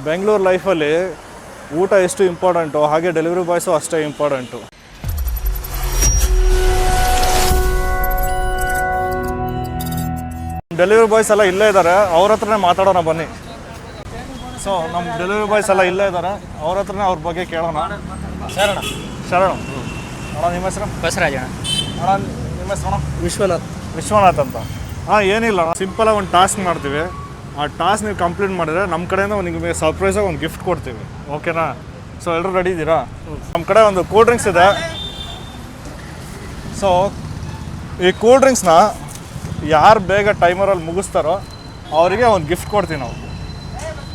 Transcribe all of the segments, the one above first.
ಬೆಂಗಳೂರು ಲೈಫಲ್ಲಿ ಊಟ ಎಷ್ಟು ಇಂಪಾರ್ಟೆಂಟು ಹಾಗೆ ಡೆಲಿವರಿ ಬಾಯ್ಸು ಅಷ್ಟೇ ಇಂಪಾರ್ಟೆಂಟು. ಡೆಲಿವರಿ ಬಾಯ್ಸ್ ಎಲ್ಲ ಇಲ್ಲೇ ಇದ್ದಾರೆ, ಅವ್ರ ಹತ್ರನೇ ಮಾತಾಡೋಣ ಬನ್ನಿ. ಸೊ ನಮ್ಮ ಡೆಲಿವರಿ ಬಾಯ್ಸ್ ಎಲ್ಲ ಇಲ್ಲೇ ಇದ್ದಾರೆ, ಅವ್ರ ಹತ್ರನೇ ಅವ್ರ ಬಗ್ಗೆ ಕೇಳೋಣ. ಶರಣ ಅಣ್ಣ, ನಿಮ್ಮ ಹೆಸರು? ಬಸವರಾಜ ಅಣ್ಣ, ನಿಮ್ಮ ಹೆಸರು? ವಿಶ್ವನಾಥ್ ಅಂತ. ಏನಿಲ್ಲ, ಸಿಂಪಲಾಗಿ ಒಂದು ಟಾಸ್ಕ್ ಮಾಡ್ತೀವಿ. ಆ ಟಾಸ್ಕ್ ನೀವು ಕಂಪ್ಲೀಟ್ ಮಾಡಿದ್ರೆ ನಮ್ಮ ಕಡೆಯಿಂದ ನಿಮಗೆ ಸರ್ಪ್ರೈಸಾಗಿ ಒಂದು ಗಿಫ್ಟ್ ಕೊಡ್ತೀವಿ, ಓಕೆನಾ? ಸೊ ಎಲ್ಲರೂ ರೆಡಿ ಇದ್ದೀರಾ? ನಮ್ಮ ಕಡೆ ಒಂದು ಕೂಲ್ ಡ್ರಿಂಕ್ಸ್ ಇದೆ. ಸೊ ಈ ಕೂಲ್ ಡ್ರಿಂಕ್ಸ್ನ ಯಾರು ಬೇಗ ಟೈಮರಲ್ಲಿ ಮುಗಿಸ್ತಾರೋ ಅವರಿಗೆ ಒಂದು ಗಿಫ್ಟ್ ಕೊಡ್ತೀವಿ ನಾವು.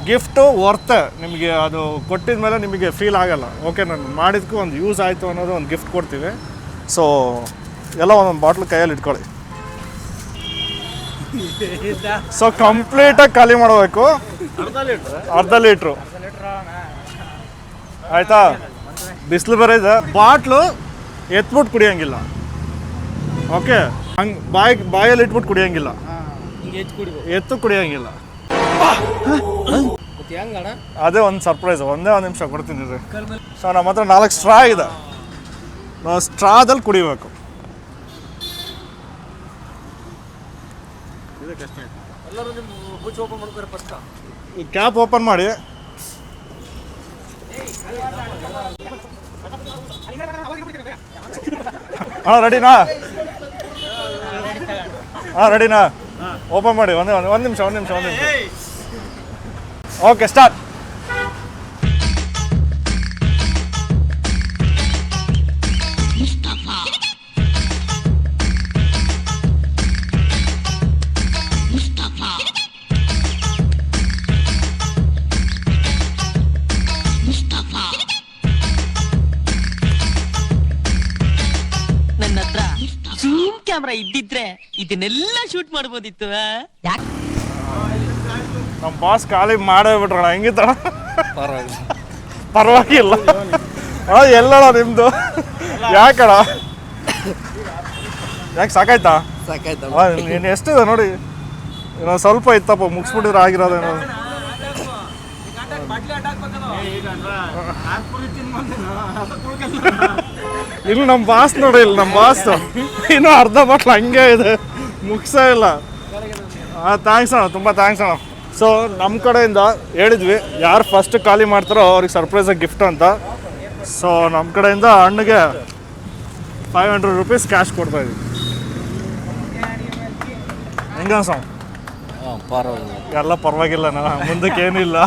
ಗಿಫ್ಟು ವರ್ತೆ, ನಿಮಗೆ ಅದು ಕೊಟ್ಟಿದ ಮೇಲೆ ನಿಮಗೆ ಫೀಲ್ ಆಗಲ್ಲ, ಓಕೆ ನಾನು ಮಾಡಿದ್ದಕ್ಕೂ ಒಂದು ಯೂಸ್ ಆಯಿತು ಅನ್ನೋದು ಒಂದು ಗಿಫ್ಟ್ ಕೊಡ್ತೀವಿ. ಸೊ ಎಲ್ಲ ಒಂದೊಂದು ಬಾಟ್ಲು ಕೈಯಲ್ಲಿ ಇಟ್ಕೊಳ್ಳಿ. ಸೊ ಕಂಪ್ಲೀಟಾಗಿ ಖಾಲಿ ಮಾಡಬೇಕು, ಅರ್ಧ ಲೀಟ್ರು ಆಯಿತಾ? ಬಿಸಿಲು ಬೇರೆ ಇದೆ. ಬಾಟ್ಲು ಎತ್ಬಿಟ್ಟು ಕುಡಿಯೋಂಗಿಲ್ಲ, ಓಕೆ? ಹಂಗೆ ಬಾಯಲ್ಲಿ ಇಟ್ಬಿಟ್ಟು ಕುಡಿಯೋಂಗಿಲ್ಲ, ಎತ್ತು ಕುಡಿಯೋಂಗಿಲ್ಲ. ಅದೇ ಒಂದು ಸರ್ಪ್ರೈಸ್, ಒಂದೇ ಒಂದು ನಿಮಿಷ ಕೊಡ್ತೀನಿ ರೀ. ಸೊ ನಮ್ಮ ಹತ್ರ 4 ಸ್ಟ್ರಾ ಇದೆ, ನಾವು ಸ್ಟ್ರಾದಲ್ಲಿ ಕುಡಿಬೇಕು. ಕ್ಯಾಪ್ ಓಪನ್ ಮಾಡಿ. ರೆಡಿನಾ? ರೆಡಿನಾ? ಓಪನ್ ಮಾಡಿ. ಒಂದು ನಿಮಿಷ. Okay, start. ಕ್ಯಾಮ್ರಾ ಇದ್ದಿದ್ರೆ ಇದನ್ನೆಲ್ಲ ಶೂಟ್ ಮಾಡ್ಬೋದಿತ್ತು. ನಮ್ಮ ಬಾಸ್ ಖಾಲಿ ಮಾಡೇ ಬಿಟ್ರಣ, ಹೆಂಗಿತ್ತಣ? ಪರವಾಗಿಲ್ಲ. ಎಲ್ಲಣ ನಿಮ್ದು? ಯಾಕಣ? ಯಾಕೆ ಸಾಕಾಯ್ತಾ? ನೀನು ಎಷ್ಟಿದೆ ನೋಡಿ, ಇನ್ನೊಂದು ಸ್ವಲ್ಪ ಇತ್ತಪ್ಪ, ಮುಗಿಸ್ಬಿಟ್ಟಿದ್ರೆ ಆಗಿರೋದೇನೋ. ಇಲ್ಲಿ ನಮ್ಮ ಬಾಸ್ ನೋಡಿ, ಇಲ್ಲಿ ನಮ್ಮ ಬಾಸ್ ಇನ್ನೂ ಅರ್ಧ ಬಾಟ್ಲು ಹಂಗೆ ಇದೆ, ಮುಗಿಸೇ ಇಲ್ಲ. ಥ್ಯಾಂಕ್ಸ್ ಅಣ್ಣ, ತುಂಬ ಥ್ಯಾಂಕ್ಸ್ ಅಣ್ಣ. ಸೊ ನಮ್ಮ ಕಡೆಯಿಂದ ಹೇಳಿದ್ವಿ, ಯಾರು ಫಸ್ಟ್ ಖಾಲಿ ಮಾಡ್ತಾರೋ ಅವ್ರಿಗೆ ಸರ್ಪ್ರೈಸಾಗಿ ಗಿಫ್ಟ್ ಅಂತ. ಸೊ ನಮ್ಮ ಕಡೆಯಿಂದ ಅಣ್ಣಗೆ 500 ರೂಪೀಸ್ ಕ್ಯಾಶ್ ಕೊಡ್ತಾಯಿದ್ವಿ. ಹೆಂಗ ಸರ್? ಎಲ್ಲ ಪರವಾಗಿಲ್ಲ, ಮುಂದಕ್ಕೆ ಏನಿಲ್ಲ.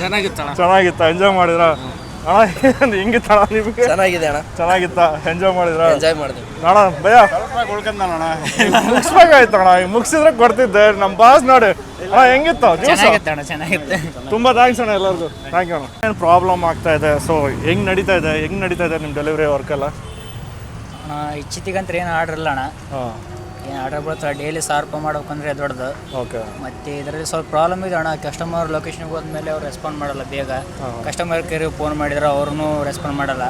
ಚೆನ್ನಾಗಿತ್ತ? ಎಂಜಾಯ್ ಮಾಡಿದ್ರ ಅಣ್ಣ? ಹೆಂಗಿತ್ತ ನಿಮಗೆ? ಚೆನ್ನಾಗಿದೆ ಅಣ್ಣ. ಚೆನ್ನಾಗಿತ್ತ? ಎಂಜಾಯ್ ಮಾಡಿದ್ರ? ಎಂಜಾಯ್ ಮಾಡಿದ್ವಿ ಅಣ್ಣ. ಭಯ ಮುಗಿಸ್ಬೇಕಾಯ್ತು ಅಣ್ಣ, ಮುಗಿಸಿದ್ರೆ ಕೊಡ್ತಿದ್ದೆ. ನಮ್ಮ ಬಾಸ್ ನೋಡಿ ಅಣ್ಣ, ಹೆಂಗಿತ್ತು? ಚೆನ್ನಾಗಿತ್ತು. ತುಂಬ ಥ್ಯಾಂಕ್ಸ್ ಅಣ್ಣ ಎಲ್ಲರಿಗೂ, ಥ್ಯಾಂಕ್ ಯು ಅಣ್ಣ. ಏನು ಪ್ರಾಬ್ಲಮ್ ಆಗ್ತಾ ಇದೆ? ಸೊ ಹೆಂಗೆ ನಡೀತಾ ಇದೆ ನಿಮ್ಮ ಡೆಲಿವರಿ ವರ್ಕೆಲ್ಲ? ಇಚ್ಛಿತಿಗಂತ ಏನು ಆರ್ಡ್ರ್ ಇಲ್ಲ ಅಣ್ಣ. ಏನು ಆರ್ಡರ್ ಬರ್ತಲ್ಲ, ಡೈಲಿ 1000 ರೂಪಾಯಿ ಮಾಡ್ಬೇಕಂದ್ರೆ ದೊಡ್ಡದು. ಓಕೆ. ಮತ್ತು ಇದರಲ್ಲಿ ಸ್ವಲ್ಪ ಪ್ರಾಬ್ಲಮ್ ಇದೆ ಅಣ್ಣ. ಕಸ್ಟಮರ್ ಲೊಕೇಶನ್ಗೆ ಹೋದ್ಮೇಲೆ ಅವ್ರು ರೆಸ್ಪಾಂಡ್ ಮಾಡಲ್ಲ ಬೇಗ. ಕಸ್ಟಮರ್ ಕೇರಿಗೆ ಫೋನ್ ಮಾಡಿದ್ರೆ ಅವ್ರೂ ರೆಸ್ಪಾಂಡ್ ಮಾಡಲ್ಲ.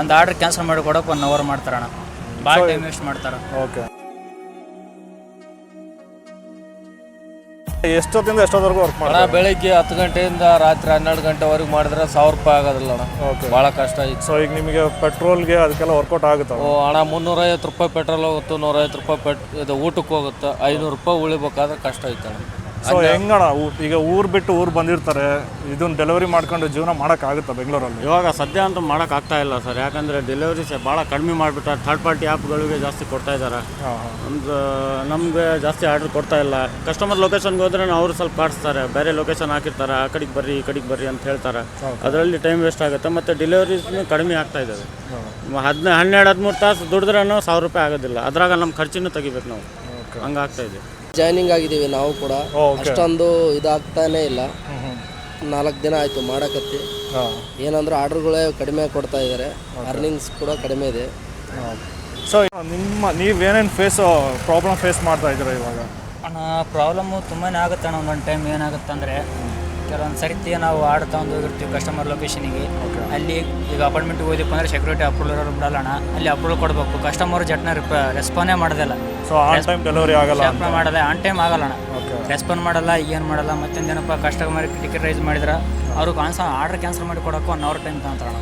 ಒಂದು ಆರ್ಡರ್ ಕ್ಯಾನ್ಸಲ್ ಮಾಡಿ ಕೊಡೋಕೆ 1 ಅವರ್ ಮಾಡ್ತಾರಣ್ಣ, ಭಾಳ ಟೈಮ್ ವೇಸ್ಟ್ ಮಾಡ್ತಾರೆ. ಓಕೆ. ಎಷ್ಟೊತ್ತಿಂದ ಎಷ್ಟೊತ್ತವರೆಗೂ ವರ್ಕ್ ಮಾಡೋಣ? ಬೆಳಗ್ಗೆ 10 ಗಂಟೆಯಿಂದ ರಾತ್ರಿ 12 ಗಂಟೆವರೆಗೂ ಮಾಡಿದ್ರೆ 1000 ರೂಪಾಯಿ ಆಗೋದಿಲ್ಲ ಅಣ್ಣ. ಓಕೆ, ಭಾಳ ಕಷ್ಟ ಆಯ್ತು. ಸೊ ಈಗ ನಿಮಗೆ ಪೆಟ್ರೋಲ್ಗೆ ಅದಕ್ಕೆಲ್ಲ ವರ್ಕೌಟ್ ಆಗುತ್ತೆ? ಅಣ್ಣ 350 ರೂಪಾಯಿ ಪೆಟ್ರೋಲ್ ಹೋಗುತ್ತೆ, 150 ರೂಪಾಯಿ ಇದು ಊಟಕ್ಕೆ ಹೋಗುತ್ತೆ, 500 ರೂಪಾಯಿ ಉಳಿಬೇಕಾದ್ರೆ ಕಷ್ಟ ಆಯ್ತು ಅಣ್ಣ. ಸೊ ಹೆಂಗಣ, ಈಗ ಊರು ಬಿಟ್ಟು ಊರು ಬಂದಿರ್ತಾರೆ, ಇದನ್ನ ಡೆಲಿವರಿ ಮಾಡ್ಕೊಂಡು ಜೀವನ ಮಾಡೋಕ್ಕಾಗುತ್ತಾ ಬೆಂಗಳೂರಲ್ಲಿ? ಇವಾಗ ಸದ್ಯ ಅಂತೂ ಮಾಡೋಕ್ಕಾಗ್ತಾ ಇಲ್ಲ ಸರ್, ಯಾಕಂದರೆ ಡೆಲಿವರೀಸ್ ಭಾಳ ಕಡಿಮೆ ಮಾಡಿಬಿಟ್ಟಾರೆ. ಥರ್ಡ್ ಪಾರ್ಟಿ ಆ್ಯಪ್ಗಳಿಗೆ ಜಾಸ್ತಿ ಕೊಡ್ತಾ ಇದ್ದಾರೆ. ನಮಗೆ ಜಾಸ್ತಿ ಆರ್ಡ್ರ್ ಕೊಡ್ತಾ ಇಲ್ಲ. ಕಸ್ಟಮರ್ ಲೊಕೇಶನ್ಗೆ ಹೋದ್ರೆ ಅವ್ರು ಸ್ವಲ್ಪ ಕಾಡಿಸ್ತಾರೆ, ಬೇರೆ ಲೊಕೇಶನ್ ಹಾಕಿರ್ತಾರೆ, ಆ ಕಡೆಗೆ ಬರ್ರಿ ಈ ಕಡೆಗೆ ಬರ್ರಿ ಅಂತ ಹೇಳ್ತಾರೆ. ಅದರಲ್ಲಿ ಟೈಮ್ ವೇಸ್ಟ್ ಆಗುತ್ತೆ. ಮತ್ತು ಡೆಲಿವರೀಸ್ನು ಕಡಿಮೆ ಆಗ್ತಾ ಇದ್ದಾವೆ. 12-13 ತಾಸು ದುಡಿದ್ರೂ 1000 ರೂಪಾಯಿ ಆಗೋದಿಲ್ಲ. ಅದ್ರಾಗ ನಮ್ಮ ಖರ್ಚನ್ನು ತೆಗಿಬೇಕು ನಾವು, ಹಂಗಾಗ್ತಾಯಿದೆ. ಜಾಯ್ನಿಂಗ್ ಆಗಿದ್ದೀವಿ ನಾವು ಕೂಡ, ಅಷ್ಟೊಂದು ಇದಾಗ್ತಾನೇ ಇಲ್ಲ. 4 ದಿನ ಆಯಿತು ಮಾಡಕತ್ತಿ. ಏನಂದ್ರೆ ಆರ್ಡ್ರ್ಗಳೇ ಕಡಿಮೆ ಕೊಡ್ತಾ ಇದ್ದಾರೆ, ಅರ್ನಿಂಗ್ಸ್ ಕೂಡ ಕಡಿಮೆ ಇದೆ. ಸೊ ನೀವೇನೇನು ಪ್ರಾಬ್ಲಮ್ ಫೇಸ್ ಮಾಡ್ತಾ ಇದ್ದೀರಾ ಇವಾಗ? ಅಣ್ಣ ಪ್ರಾಬ್ಲಮ್ಮು ತುಂಬಾ ಆಗುತ್ತೆ ಅಣ್ಣ. ಒಂದೊಂದು ಟೈಮ್ ಏನಾಗುತ್ತೆ ಅಂದರೆ, ಕೆಲವೊಂದು ಸರ್ತಿ ನಾವು ಆರ್ಡರ್ ತೊಗೊಂಡು ಹೋಗಿರ್ತೀವಿ ಕಸ್ಟಮರ್ ಲೊಕೇಶನಿಗೆ. ಅಲ್ಲಿ ಈಗ ಅಪಾರ್ಟ್ಮೆಂಟ್ಗೆ ಹೋಗಿದ್ದಪ್ಪ ಅಂದರೆ ಸೆಕ್ಯೂರಿಟಿ ಅಪ್ರೂವಲ್ ಬಿಡಲ್ಲ ಅಣ್ಣ, ಅಲ್ಲಿ ಅಪ್ರೂವಲ್ ಕೊಡಬೇಕು. ಕಸ್ಟಮರ್ ಜಟ್ನ ರೆಸ್ಪಾನ್ಸೇ ಮಾಡೋದಿಲ್ಲ. ಸೊ ಆನ್ ಟೈಮ್ ಡೆಲಿವರಿ ಆಗಲ್ಲ, ಮಾಡೋದೇ ಆನ್ ಟೈಮ್ ಆಗಲ್ಲ ಅಣ್ಣ. ರೆಸ್ಪಾಂಡ್ ಮಾಡಲ್ಲ, ಏನು ಮಾಡಲ್ಲ. ಮತ್ತೊಂದೇನಪ್ಪ ಕಸ್ಟಮರ್ ಟಿಕೆಟ್ ರೈಸ್ ಮಾಡಿದ್ರೆ ಅವರು ಆರ್ಡರ್ ಕ್ಯಾನ್ಸಲ್ ಮಾಡಿ ಕೊಡೋಕೆ 1 ಅವರ್ ಟೈಮ್ ತಗೊಂತಾರಣ.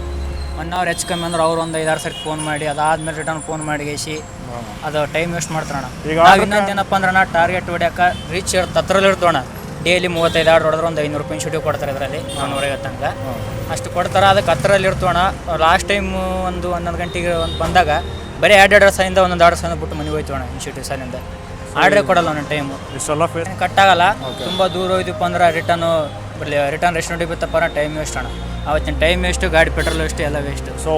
1 ಅವರ್ ಹೆಚ್ಚು ಕಮ್ಮಿ ಅಂದ್ರೆ ಅವ್ರು ಒಂದು 5-6 ಸರ್ತಿ ಫೋನ್ ಮಾಡಿ ಅದಾದ್ಮೇಲೆ ರಿಟರ್ನ್ ಫೋನ್ ಮಾಡಿ ಗೇಸಿ ಅದು ಟೈಮ್ ವೇಸ್ಟ್ ಮಾಡ್ತಾರಣ. ನಾವು ಇನ್ನೊಂದೇನಪ್ಪ ಅಂದ್ರೆ ಟಾರ್ಗೆಟ್ ಹೊಡ್ಯಾಕ ರೀಚ್ ಹತ್ರಲ್ಲಿ ಇರ್ತೋಣ. ಡೈಲಿ 35 ಆರ್ಡರ್ ಹೊಡೆದ್ರೆ ಒಂದು 500 ರೂಪಾಯಿ ಶೂಟಿಗೆ ಕೊಡ್ತಾರೆ. ಇದರಲ್ಲಿ 150 ತನಕ ಅಷ್ಟು ಕೊಡ್ತಾರೆ. ಅದಕ್ಕೆ ಹತ್ತರಲ್ಲಿ ಇರ್ತೋಣ. ಲಾಸ್ಟ್ ಟೈಮ್ ಒಂದು 11 ಗಂಟೆಗೆ ಒಂದು ಬಂದಾಗ ಬರೀ 2 ಸಾಲಿಂದ ಒಂದೊಂದು ಆರ್ಡರ್ ಸಾಲಿಂದ ಬಿಟ್ಟು ಮನೆಗೆ ಹೋಯ್ತೋಣ. ಇನ್ಸ್ಟಿಟ್ಯೂಟ್ ಸಾಲಿಂದ ಆರ್ಡ್ರೇ ಕೊಡಲ್ಲ ಒಂದೊಂದು ಟೈಮು, ಇಷ್ಟೆಲ್ಲ ಫೇಸ್ ಕಟ್ಟಾಗಲ್ಲ. ತುಂಬ ದೂರ ಹೋಯ್ತಪ್ಪ ಅಂದ್ರೆ ರಿಟರ್ನ್ ರೆಸ್ಟೋರೆಂಟಿಗೆ ಬಿತ್ತಪ್ಪ ಟೈಮ್ ವೇಸ್ಟ್ ಅಣ್ಣ. ಅವತ್ತಿನ ಟೈಮ್ ವೇಸ್ಟು, ಗಾಡಿ ಪೆಟ್ರೋಲ್ ವೇಸ್ಟು, ಎಲ್ಲ ವೇಸ್ಟು. ಸೊ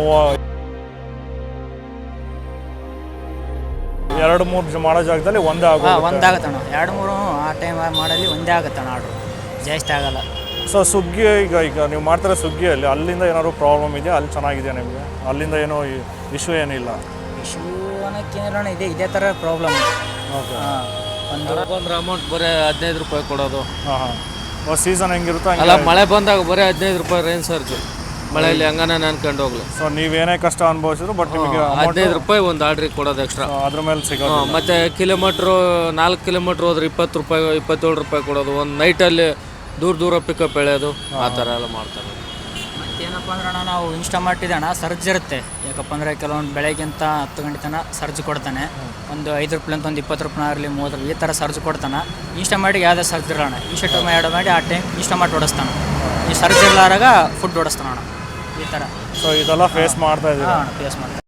2-3 ಮಾಡೋ ಜಾಗದಲ್ಲಿ ಒಂದೇ ಒಂದಾಗತ್ತಣ್ಣ. 2-3 ಆ ಟೈಮ್ ಮಾಡಲ್ಲಿ ಒಂದೇ ಆಗುತ್ತಣ್ಣ ಆರ್ಡ್ರು, ಜಾಸ್ತಿ ಆಗಲ್ಲ. ಸೊ ಸ್ವಿಗ್ಗಿ ಈಗ ನೀವು ಮಾಡ್ತಾರೆ ಸ್ವಿಗ್ಗಿಯಲ್ಲಿ, ಅಲ್ಲಿಂದ ಏನಾದ್ರು ಪ್ರಾಬ್ಲಮ್ ಇದೆಯಾ? ಅಲ್ಲಿ ಚೆನ್ನಾಗಿದೆಯಾ ನಿಮಗೆ? ಅಲ್ಲಿಂದ ಏನೋ ಇಶ್ಯೂ ಏನಿಲ್ಲ? ಇಶ್ಯೂ ಅನ್ನೋಕ್ಕೇನಣ್ಣ ಇದೇ ಥರ ಪ್ರಾಬ್ಲಮ್. ಓಕೆ. ಬಂದ್ರೆ ಅಮೌಂಟ್ ಬರೀ 15 ರೂಪಾಯಿ ಕೊಡೋದು. ಸೀಸನ್ ಹೆಂಗಿರುತ್ತೋ ಅಲ್ಲ, ಮಳೆ ಬಂದಾಗ ಬರೀ 15 ರೂಪಾಯಿ ರೈನ್ ಚಾರ್ಜು. ಮಳೆಯಲ್ಲಿ ಹಂಗಾನೆ ಅನ್ಕೊಂಡು ಹೋಗ್ಲಿ. ಸೊ ನೀವೇನೇ ಕಷ್ಟ ಅನುಭವಿಸಿದ್ರು ಬಟ್ ನಿಮಗೆ 15 ರೂಪಾಯಿ ಒಂದು ಆರ್ಡ್ರಿಗೆ ಕೊಡೋದು ಎಕ್ಸ್ಟ್ರಾ. ಅದ್ರ ಮೇಲೆ ಸಿಗೋದು. ಮತ್ತೆ ಕಿಲೋಮೀಟ್ರು 4 ಕಿಲೋಮೀಟ್ರ್ ಹೋದ್ರೆ 20 ರೂಪಾಯಿ 27 ರೂಪಾಯಿ ಕೊಡೋದು. ಒಂದು ನೈಟಲ್ಲಿ ದೂರ ಪಿಕಪ್ ಎಳೆಯೋದು, ಆ ಥರ ಎಲ್ಲ ಮಾಡ್ತಾರೆ. ಮತ್ತೇನಪ್ಪ ಅಂದ್ರೆ ಅಣ್ಣ ನಾವು ಇನ್ಸ್ಟಾಮಾರ್ಟ್ ಇದೆ ಅಣ್ಣ, ಸರ್ಜ್ ಇರುತ್ತೆ. ಯಾಕಪ್ಪ ಅಂದರೆ ಕೆಲವೊಂದು ಬೆಳಗ್ಗೆಂತ 10 ಗಂಟೆ ತನಕ ಸರ್ಜ್ ಕೊಡ್ತಾನೆ. ಒಂದು 5 ರೂಪಾಯಿ ಅಂತ ಒಂದು 20 ರೂಪಾಯಿ ಆಗಲಿ 30 ರೂಪಾಯಿ ಈ ಥರ ಸರ್ಜ್ ಕೊಡ್ತಾನೆ. ಇನ್ಸ್ಟಾಮಾರ್ಟಿಗೆ ಯಾವುದೇ ಸರ್ಜ್ ಇರೋಣ, ಇನ್ಸ್ಟಾ ಆ್ಯಡ್ ಮಾಡಿ ಆ ಟೈಮ್ ಇನ್ಸ್ಟಾಮಾರ್ಟ್ ಓಡಿಸ್ತಾನೆ. ಈ ಸರ್ಜ್ ಇರ್ಲಾರಾಗ ಫುಡ್ ಓಡಿಸ್ತಾನೆ ಅಣ್ಣ, ಈ ಥರ. ಸೊ ಇದೆಲ್ಲ ಫೇಸ್ ಮಾಡ್ತಾ ಇದ್ದೀವಿ. ಫೇಸ್ ಮಾಡ್ತಾರೆ.